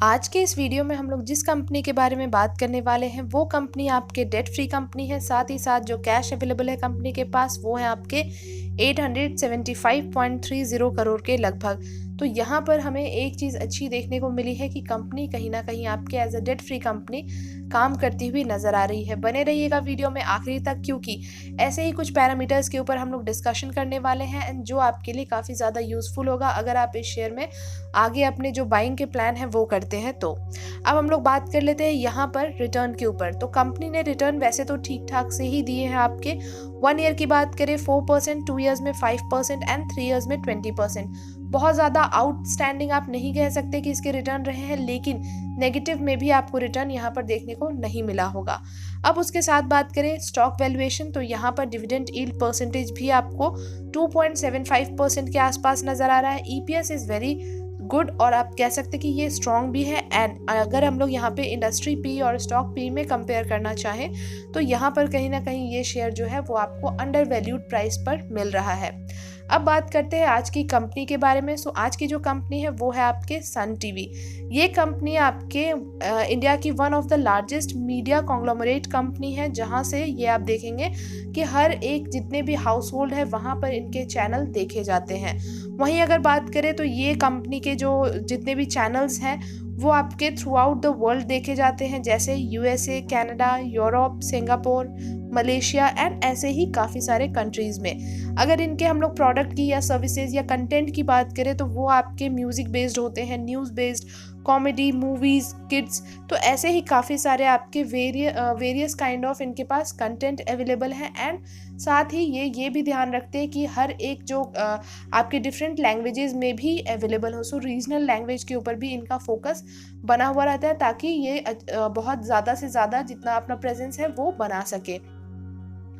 आज के इस वीडियो में हम लोग जिस कंपनी के बारे में बात करने वाले हैं वो कंपनी आपके डेट फ्री कंपनी है। साथ ही साथ जो कैश अवेलेबल है कंपनी के पास वो है आपके 875.30 करोड़ के लगभग। तो यहाँ पर हमें एक चीज़ अच्छी देखने को मिली है कि कंपनी कहीं ना कहीं आपके as a debt free company काम करती हुई नज़र आ रही है। बने रहिएगा वीडियो में आखिरी तक, क्योंकि ऐसे ही कुछ पैरामीटर्स के ऊपर हम लोग डिस्कशन करने वाले हैं एंड जो आपके लिए काफ़ी ज़्यादा यूज़फुल होगा अगर आप इस शेयर में आगे अपने जो बाइंग के प्लान है वो करते हैं। तो अब हम लोग बात कर लेते हैं यहाँ पर रिटर्न के ऊपर। तो कंपनी ने रिटर्न वैसे तो ठीक ठाक से ही दिए हैं। आपके 1 ईयर की बात करें 4%, 2 ईयर्स में 5% एंड 3 ईयर्स में 20%। बहुत ज़्यादा आउटस्टैंडिंग आप नहीं कह सकते कि इसके रिटर्न रहे हैं, लेकिन नेगेटिव में भी आपको रिटर्न यहाँ पर देखने को नहीं मिला होगा। अब उसके साथ बात करें स्टॉक वैल्यूएशन, तो यहाँ पर डिविडेंड यील्ड परसेंटेज भी आपको 2.75% के आसपास नज़र आ रहा है। ईपीएस इज़ वेरी गुड और आप कह सकते कि ये स्ट्रॉन्ग भी है। एंड अगर हम लोग यहाँ पे इंडस्ट्री पी और स्टॉक पी में कंपेयर करना चाहें तो यहाँ पर कहीं ना कहीं ये शेयर जो है वो आपको अंडर वैल्यूड प्राइस पर मिल रहा है। अब बात करते हैं आज की कंपनी के बारे में। सो आज की जो कंपनी है वो है आपके सन टीवी। ये कंपनी आपके इंडिया की one of the largest media conglomerate company है, जहाँ से ये आप देखेंगे कि हर एक जितने भी हाउस होल्ड है वहाँ पर इनके चैनल देखे जाते हैं। वहीं अगर बात करें तो ये कंपनी के जो जितने भी चैनल्स हैं वो आपके थ्रू आउट द वर्ल्ड देखे जाते हैं, जैसे USA, Canada, Europe, Singapore, Malaysia and ऐसे ही काफ़ी सारे कंट्रीज़ में। अगर इनके हम लोग प्रोडक्ट की या सर्विसेज या कंटेंट की बात करें तो वो आपके म्यूज़िक बेस्ड होते हैं, news based, comedy, movies, kids, तो ऐसे ही काफ़ी सारे आपके वेरियस काइंड ऑफ इनके पास कंटेंट अवेलेबल है। एंड साथ ही ये भी ध्यान रखते हैं कि हर एक जो आपके डिफरेंट लैंग्वेजेस में भी अवेलेबल हो। सो रीजनल लैंग्वेज के ऊपर भी इनका फोकस बना हुआ रहता है ताकि ये बहुत ज़्यादा से ज़्यादा जितना अपना प्रेजेंस है वो बना सके।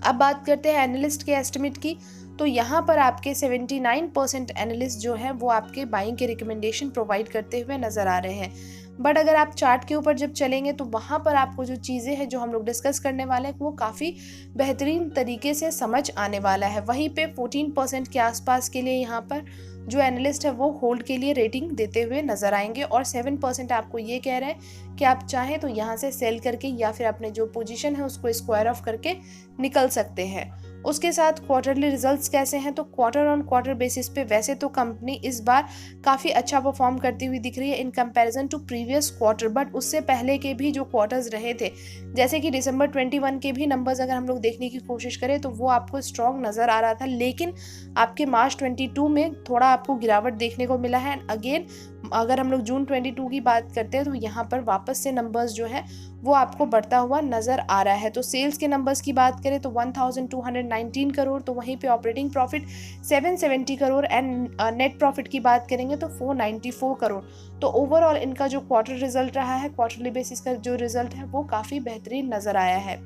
अब बात करते हैं एनालिस्ट के एस्टिमेट की, तो यहाँ पर आपके 79% एनालिस्ट जो है वो आपके बाइंग के रिकमेंडेशन प्रोवाइड करते हुए नज़र आ रहे हैं। बट अगर आप चार्ट के ऊपर जब चलेंगे तो वहाँ पर आपको जो चीज़ें हैं जो हम लोग डिस्कस करने वाले हैं वो काफ़ी बेहतरीन तरीके से समझ आने वाला है। वहीं पे 14% के आसपास के लिए यहाँ पर जो एनालिस्ट है वो होल्ड के लिए रेटिंग देते हुए नज़र आएंगे और 7% आपको ये कह रहे हैं कि आप चाहें तो यहाँ से सेल करके या फिर अपने जो पोजीशन है उसको स्क्वायर ऑफ करके निकल सकते हैं। उसके साथ क्वार्टरली रिजल्ट्स कैसे हैं, तो क्वार्टर ऑन क्वार्टर बेसिस पे वैसे तो कंपनी इस बार काफ़ी अच्छा परफॉर्म करती हुई दिख रही है in comparison to previous quarter. But उससे पहले के भी जो क्वार्टर्स रहे थे, जैसे कि दिसंबर 21 के भी नंबर्स अगर हम लोग देखने की कोशिश करें तो वो आपको स्ट्रॉन्ग नज़र आ रहा था, लेकिन आपके मार्च 22 में थोड़ा आपको गिरावट देखने को मिला है। अगेन अगर हम लोग जून 22 की बात करते हैं तो यहाँ पर वापस से नंबर्स जो है वो आपको बढ़ता हुआ नज़र आ रहा है। तो सेल्स के नंबर्स की बात करें तो 1219 करोड़, तो वहीं पे operating profit 770 crore and net profit की बात करेंगे तो 494 करोड़। तो ओवरऑल इनका जो क्वार्टर रिजल्ट रहा है, क्वार्टरली बेसिस का जो रिजल्ट है वो काफ़ी बेहतरीन नज़र आया है।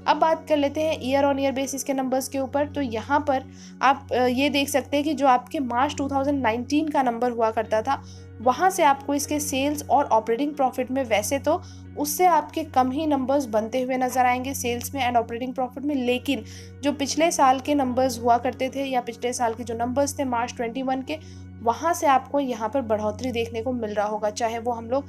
अब बात कर लेते हैं ईयर ऑन ईयर बेसिस के नंबर्स के ऊपर, तो यहाँ पर आप ये देख सकते हैं कि जो आपके मार्च 2019 का नंबर हुआ करता था वहाँ से आपको इसके सेल्स और ऑपरेटिंग प्रॉफिट में वैसे तो उससे आपके कम ही नंबर्स बनते हुए नज़र आएंगे सेल्स में एंड ऑपरेटिंग प्रॉफिट में, लेकिन जो पिछले साल के नंबर्स हुआ करते थे या पिछले साल के जो नंबर्स थे मार्च 21 के, वहाँ से आपको यहाँ पर बढ़ोतरी देखने को मिल रहा होगा। चाहे वो हम लोग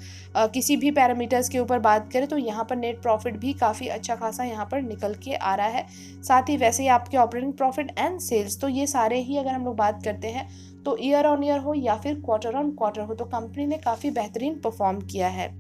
किसी भी पैरामीटर्स के ऊपर बात करें तो यहाँ पर नेट प्रॉफिट भी काफ़ी अच्छा खासा यहाँ पर निकल के आ रहा है। साथ ही वैसे ही आपके ऑपरेटिंग प्रॉफिट एंड सेल्स, तो ये सारे ही अगर हम लोग बात करते हैं तो ईयर ऑन ईयर हो या फिर क्वार्टर ऑन क्वार्टर हो तो कंपनी ने काफ़ी बेहतरीन परफॉर्म किया है।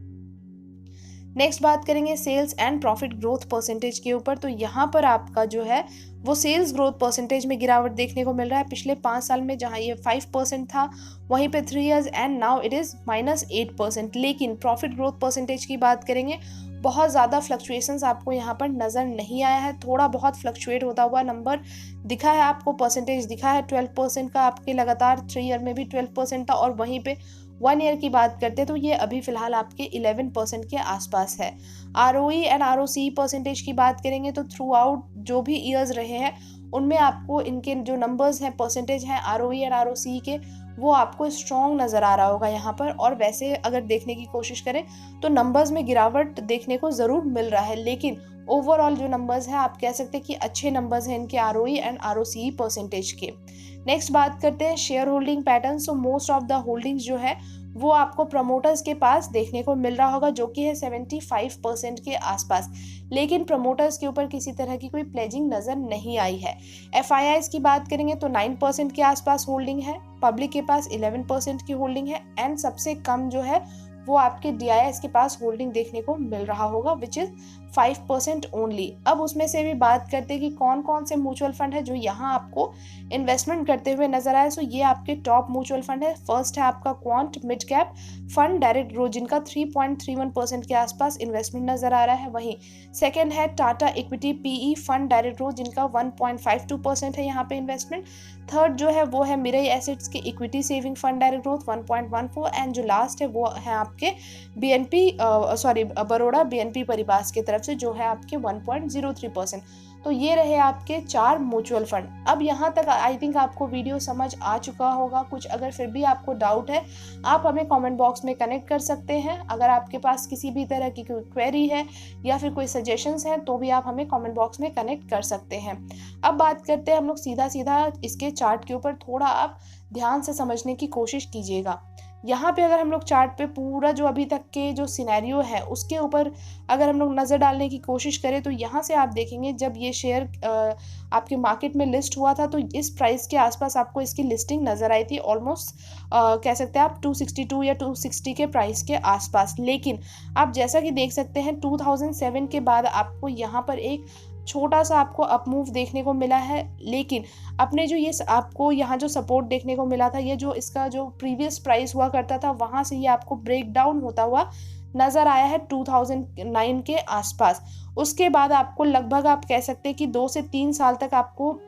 नेक्स्ट बात करेंगे sales and profit growth percentage के ऊपर, तो यहाँ पर आपका जो है वो सेल्स ग्रोथ परसेंटेज में गिरावट देखने को मिल रहा है। पिछले 5 साल में जहाँ ये 5% था वहीं पे 3 years and now it is -8%। लेकिन प्रॉफिट ग्रोथ परसेंटेज की बात करेंगे बहुत ज़्यादा फ्लक्चुएशंस आपको यहाँ पर नज़र नहीं आया है। थोड़ा बहुत फ्लक्चुएट होता हुआ नंबर दिखा है आपको, परसेंटेज दिखा है 12% का, आपके लगातार 3 ईयर में भी 12% था और वहीं पे 1 ईयर की बात करते हैं तो ये अभी फ़िलहाल आपके 11% के आसपास है। ROE एंड ROCE परसेंटेज की बात करेंगे तो थ्रू आउट जो भी ईयर्स रहे हैं उनमें आपको इनके जो नंबर्स हैं, परसेंटेज हैं ROE एंड ROCE के, वो आपको स्ट्रॉन्ग नज़र आ रहा होगा यहाँ पर। और वैसे अगर देखने की कोशिश करें तो नंबर्स में गिरावट देखने को ज़रूर मिल रहा है, लेकिन ओवरऑल जो नंबर्स हैं आप कह सकते हैं कि अच्छे नंबर्स हैं इनके ROE एंड ROCE परसेंटेज के। नेक्स्ट बात करते हैं share holding pattern. So most of the holdings जो है वो आपको प्रमोटर्स के पास देखने को मिल रहा होगा, जो कि है 75% के आसपास। लेकिन प्रमोटर्स के ऊपर किसी तरह की कोई प्लेजिंग नज़र नहीं आई है। FIIs की बात करेंगे तो 9% के आसपास होल्डिंग है, पब्लिक के पास 11% की होल्डिंग है, एंड सबसे कम जो है वो आपके DIS के पास होल्डिंग देखने को मिल रहा होगा, विच इज़ 5% ओनली। अब उसमें से भी बात करते हैं कि कौन कौन से म्यूचुअल फंड है जो यहाँ आपको इन्वेस्टमेंट करते हुए नजर आए। सो ये आपके टॉप म्यूचुअल फंड है। फर्स्ट है आपका quant mid cap fund direct growth, जिनका 3.31% के आसपास इन्वेस्टमेंट नजर आ रहा है। वहीं सेकेंड है Tata equity PE fund direct growth, जिनका 1.52% है यहाँ पे इन्वेस्टमेंट। थर्ड जो है वो है मिरई एसेट्स के equity saving fund direct growth 1.14, and जो लास्ट है वो है आपके बड़ौदा BNP परिवार की तरफ से, जो है आपके 1.03%। तो ये रहे आपके 4 म्यूचुअल फंड। अब यहाँ तक आई थिंक आपको वीडियो समझ आ चुका होगा। कुछ अगर फिर भी आपको डाउट है, आप हमें कमेंट बॉक्स में कनेक्ट कर सकते हैं। अगर आपके पास किसी भी तरह की कोई क्वेरी है या फिर कोई सजेशंस हैं तो भी आप हमें कमेंट बॉक्स में कनेक्ट कर सकते हैं। अब बात करते हैं हम लोग सीधा सीधा इसके चार्ट के ऊपर। थोड़ा आप ध्यान से समझने की कोशिश कीजिएगा। यहाँ पे अगर हम लोग चार्ट पे पूरा जो अभी तक के जो सिनेरियो है उसके ऊपर अगर हम लोग नज़र डालने की कोशिश करें तो यहाँ से आप देखेंगे जब ये शेयर आपके मार्केट में लिस्ट हुआ था तो इस प्राइस के आसपास आपको इसकी लिस्टिंग नज़र आई थी, ऑलमोस्ट कह सकते हैं आप 262 या 260 के प्राइस के आसपास। लेकिन आप जैसा कि देख सकते हैं 2007 के बाद आपको यहाँ पर एक छोटा सा आपको अप मूव देखने को मिला है। लेकिन अपने जो ये आपको यहाँ जो सपोर्ट देखने को मिला था, ये जो इसका जो प्रीवियस प्राइस हुआ करता था वहाँ से ये आपको ब्रेक डाउन होता हुआ नज़र आया है 2009 के आसपास। उसके बाद आपको लगभग आप कह सकते हैं कि 2 से 3 साल तक आपको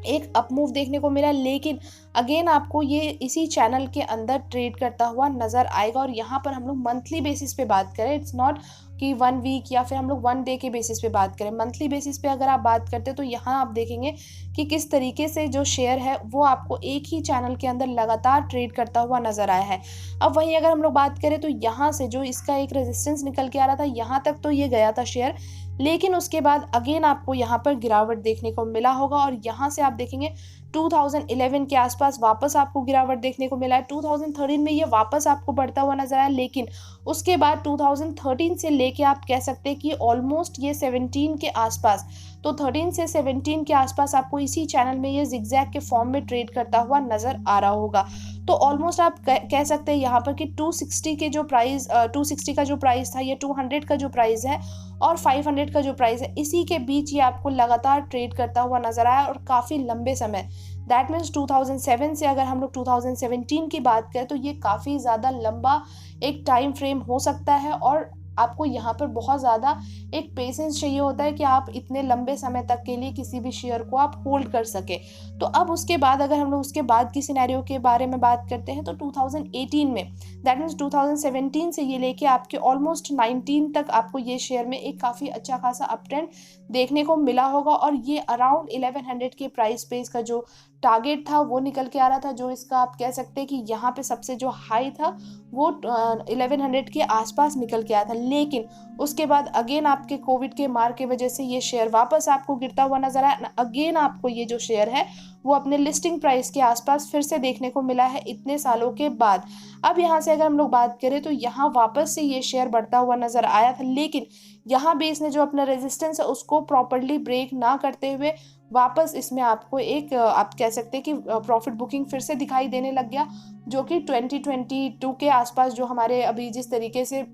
एक अप मूव देखने को मिला। लेकिन अगेन आपको ये इसी चैनल के अंदर ट्रेड करता हुआ नज़र आएगा। और यहाँ पर हम लोग मंथली बेसिस पे बात करें, इट्स नॉट कि 1 वीक या फिर हम लोग 1 डे के बेसिस पे बात करें, मंथली बेसिस पे अगर आप बात करते हैं तो यहाँ आप देखेंगे कि किस तरीके से जो शेयर है वो आपको एक ही चैनल के अंदर लगातार ट्रेड करता हुआ नज़र आया है। अब वहीं अगर हम लोग बात करें तो यहाँ से जो इसका एक रेजिस्टेंस निकल के आ रहा था, यहाँ तक तो ये गया था शेयर, लेकिन उसके बाद अगेन आपको यहाँ पर गिरावट देखने को मिला होगा। और यहाँ से आप देखेंगे 2011 के आसपास वापस आपको गिरावट देखने को मिला है। 2013 में ये वापस आपको बढ़ता हुआ नजर आया, लेकिन उसके बाद 2013 से लेके आप कह सकते हैं कि ऑलमोस्ट ये 17 के आसपास, तो 13 से 17 के आसपास आपको इसी चैनल में ये जिगजैग के फॉर्म में ट्रेड करता हुआ नजर आ रहा होगा। तो ऑलमोस्ट आप कह सकते हैं यहाँ पर कि 260 के जो प्राइस 260 का जो प्राइस था, ये 200 का जो प्राइस है और 500 का जो प्राइस है, इसी के बीच ये आपको लगातार ट्रेड करता हुआ नजर आया और काफ़ी लंबे समय, दैट मीन्स 2007 से अगर हम लोग 2017 की बात करें तो ये काफ़ी ज़्यादा लंबा एक टाइम फ्रेम हो सकता है। और आपको यहाँ पर बहुत ज़्यादा एक पेशेंस चाहिए होता है कि आप इतने लंबे समय तक के लिए किसी भी शेयर को आप होल्ड कर सके। तो अब उसके बाद अगर हम लोग उसके बाद की सिनेरियो के बारे में बात करते हैं तो 2018 में, दैट मीन्स 2017 से ये लेके आपके ऑलमोस्ट 19 तक आपको ये शेयर में एक काफ़ी अच्छा खासा अप ट्रेंड देखने को मिला होगा। और ये अराउंड 1100 के प्राइस पे इसका जो टारगेट था वो निकल के आ रहा था, जो इसका आप कह सकते हैं कि यहाँ पे सबसे जो हाई था वो 1100 के आसपास निकल के आया था। लेकिन उसके बाद अगेन आपके कोविड के मार के वजह से ये शेयर वापस आपको गिरता हुआ नजर आया। अगेन आपको ये जो शेयर है वो अपने लिस्टिंग प्राइस के आसपास फिर से देखने को मिला है इतने सालों के बाद। अब यहाँ से अगर हम लोग बात करें तो यहाँ वापस से ये शेयर बढ़ता हुआ नजर आया था, लेकिन यहाँ भी इसने जो अपना रेजिस्टेंस है उसको प्रॉपरली ब्रेक ना करते हुए वापस इसमें आपको एक आप कह सकते हैं कि प्रॉफिट बुकिंग फिर से दिखाई देने लग गया, जो कि 2022 के आसपास जो हमारे अभी जिस तरीके से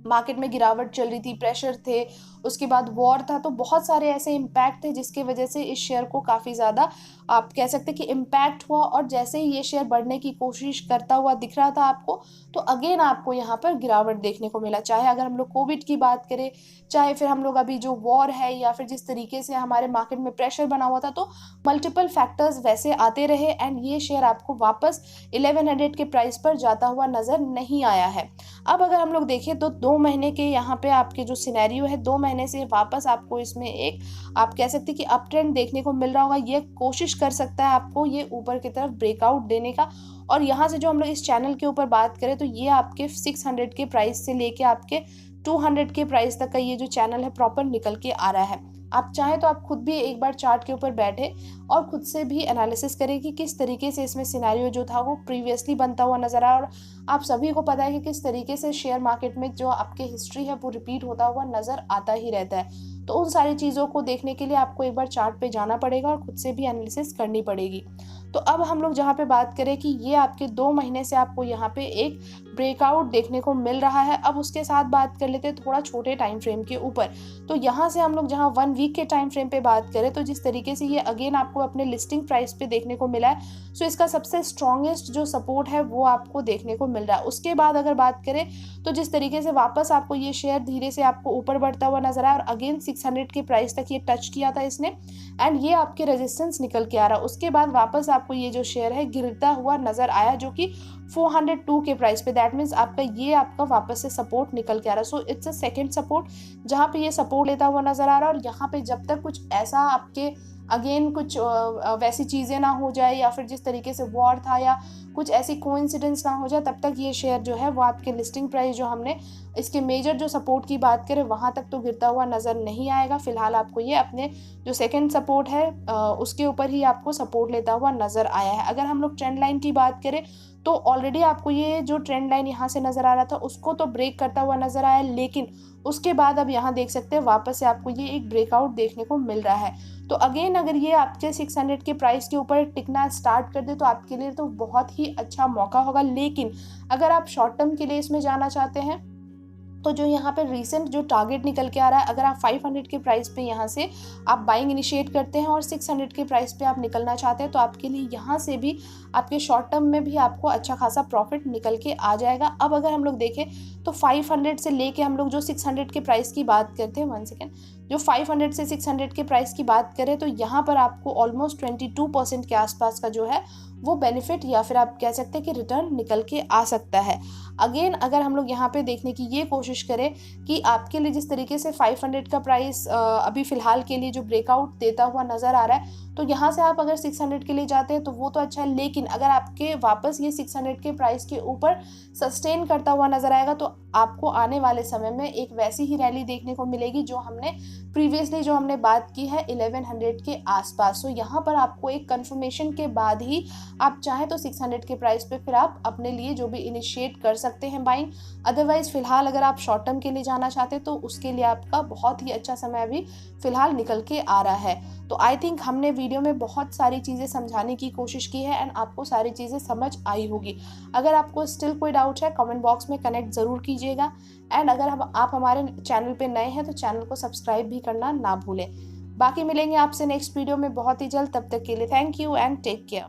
मार्केट में गिरावट चल रही थी, प्रेशर थे, उसके बाद वॉर था, तो बहुत सारे ऐसे इम्पैक्ट थे जिसके वजह से इस शेयर को काफ़ी ज़्यादा आप कह सकते हैं कि इम्पैक्ट हुआ। और जैसे ही ये शेयर बढ़ने की कोशिश करता हुआ दिख रहा था आपको, तो अगेन आपको यहाँ पर गिरावट देखने को मिला। चाहे अगर हम लोग कोविड की बात करें, चाहे फिर हम लोग अभी जो वॉर है, या फिर जिस तरीके से हमारे मार्केट में प्रेशर बना हुआ था, तो मल्टीपल फैक्टर्स वैसे आते रहे एंड ये शेयर आपको वापस 1100 के प्राइस पर जाता हुआ नज़र नहीं आया है। अब अगर हम लोग देखें तो 2 महीने के यहाँ पे आपके जो सिनेरियो है, 2 महीने से वापस आपको इसमें एक आप कह सकते हैं कि अप ट्रेंड देखने को मिल रहा होगा। ये कोशिश कर सकता है आपको ये ऊपर की तरफ ब्रेकआउट देने का। और यहाँ से जो हम लोग इस चैनल के ऊपर बात करें तो ये आपके 600 के प्राइस से लेके आपके 200 के प्राइस तक का ये जो चैनल है प्रॉपर निकल के आ रहा है। आप चाहें तो आप खुद भी एक बार चार्ट के ऊपर बैठे और खुद से भी एनालिसिस करें कि किस तरीके से इसमें सिनेरियो जो था वो प्रीवियसली बनता हुआ नजर आया। और आप सभी को पता है कि किस तरीके से शेयर मार्केट में जो आपके हिस्ट्री है वो रिपीट होता हुआ नजर आता ही रहता है। तो उन सारी चीज़ों को देखने के लिए आपको एक बार चार्ट पे जाना पड़ेगा और खुद से भी एनालिसिस करनी पड़ेगी। तो अब हम लोग जहाँ पे बात करें कि ये आपके 2 महीने से आपको यहाँ पे एक ब्रेकआउट देखने को मिल रहा है। अब उसके साथ बात कर लेते हैं थोड़ा छोटे टाइम फ्रेम के ऊपर। तो यहाँ से हम लोग जहाँ 1 वीक के टाइम फ्रेम पे बात करें तो जिस तरीके से ये अगेन आपको अपने लिस्टिंग प्राइस पे देखने को मिला है, सो इसका सबसे स्ट्रॉन्गेस्ट जो सपोर्ट है वो आपको देखने को मिल रहा है। उसके बाद अगर बात करें तो जिस तरीके से वापस आपको ये शेयर धीरे से आपको ऊपर बढ़ता हुआ नजर आया और अगेन 600 के प्राइस तक ये टच किया था इसने, एंड ये आपके रेजिस्टेंस निकल के आ रहा है। उसके बाद वापस आपको ये जो शेयर है गिरता हुआ नजर आया जो कि 402 के प्राइस पे, दैट मीन्स आपका वापस से सपोर्ट निकल के आ रहा है। So it's a second support जहाँ पे ये सपोर्ट लेता हुआ नजर आ रहा है। और यहाँ पे जब तक कुछ ऐसा आपके अगेन कुछ वैसी चीज़ें ना हो जाए या फिर जिस तरीके से वॉर था या कुछ ऐसी कोइंसिडेंस ना हो जाए, तब तक ये शेयर जो है वो आपके लिस्टिंग प्राइस जो हमने इसके मेजर जो सपोर्ट की बात करें वहाँ तक तो गिरता हुआ नज़र नहीं आएगा। फिलहाल आपको ये अपने जो सेकंड सपोर्ट है उसके ऊपर ही आपको सपोर्ट लेता हुआ नज़र आया है। अगर हम लोग ट्रेंड लाइन की बात करें तो ऑलरेडी आपको ये जो ट्रेंड लाइन यहाँ से नज़र आ रहा था उसको तो ब्रेक करता हुआ नज़र आया, लेकिन उसके बाद अब यहाँ देख सकते हैं वापस से आपको ये एक ब्रेकआउट देखने को मिल रहा है। तो अगेन अगर ये आपके 600 के प्राइस के ऊपर टिकना स्टार्ट कर दे तो आपके लिए तो बहुत ही अच्छा मौका होगा। लेकिन अगर आप शॉर्ट टर्म के लिए इसमें जाना चाहते हैं तो जो यहाँ पे रिसेंट जो टारगेट निकल के आ रहा है, अगर आप 500 के प्राइस पे यहाँ से आप बाइंग इनिशिएट करते हैं और 600 के प्राइस पे आप निकलना चाहते हैं तो आपके लिए यहाँ से भी आपके शॉर्ट टर्म में भी आपको अच्छा खासा प्रॉफिट निकल के आ जाएगा। अब अगर हम लोग देखें तो 500 से लेके हम लोग जो 600 के प्राइस की बात करते हैं, 1 सेकेंड, जो 500 से 600 के प्राइस की बात करें तो यहाँ पर आपको ऑलमोस्ट 22% के आसपास का जो है वो बेनिफिट या फिर आप कह सकते हैं कि रिटर्न निकल के आ सकता है। अगेन अगर हम लोग यहाँ पे देखने की ये कोशिश करें कि आपके लिए जिस तरीके से 500 का प्राइस अभी फ़िलहाल के लिए जो ब्रेकआउट देता हुआ नज़र आ रहा है, तो यहाँ से आप अगर 600 के लिए जाते हैं तो वो तो अच्छा है, लेकिन अगर आपके वापस ये 600 के प्राइस के ऊपर सस्टेन करता हुआ नज़र आएगा तो आपको आने वाले समय में एक वैसी ही रैली देखने को मिलेगी जो हमने प्रीवियसली जो हमने बात की है 1100 के आसपास। तो यहाँ पर आपको एक कंफर्मेशन के बाद ही आप चाहें तो 600 के प्राइस पे फिर आप अपने लिए जो भी इनिशिएट कर सकते हैं बाइंग। अदरवाइज फिलहाल अगर आप शॉर्ट टर्म के लिए जाना चाहते हैं तो उसके लिए आपका बहुत ही अच्छा समय अभी फिलहाल निकल के आ रहा है। तो आई थिंक हमने वीडियो में बहुत सारी चीज़ें समझाने की कोशिश की है एंड आपको सारी चीज़ें समझ आई होगी। अगर आपको स्टिल कोई डाउट है कमेंट बॉक्स में कनेक्ट ज़रूर कीजिएगा एंड अगर आप हमारे चैनल पे नए हैं तो चैनल को सब्सक्राइब भी करना ना भूलें। बाकी मिलेंगे आपसे नेक्स्ट वीडियो में बहुत ही जल्द, तब तक के लिए thank you and take care.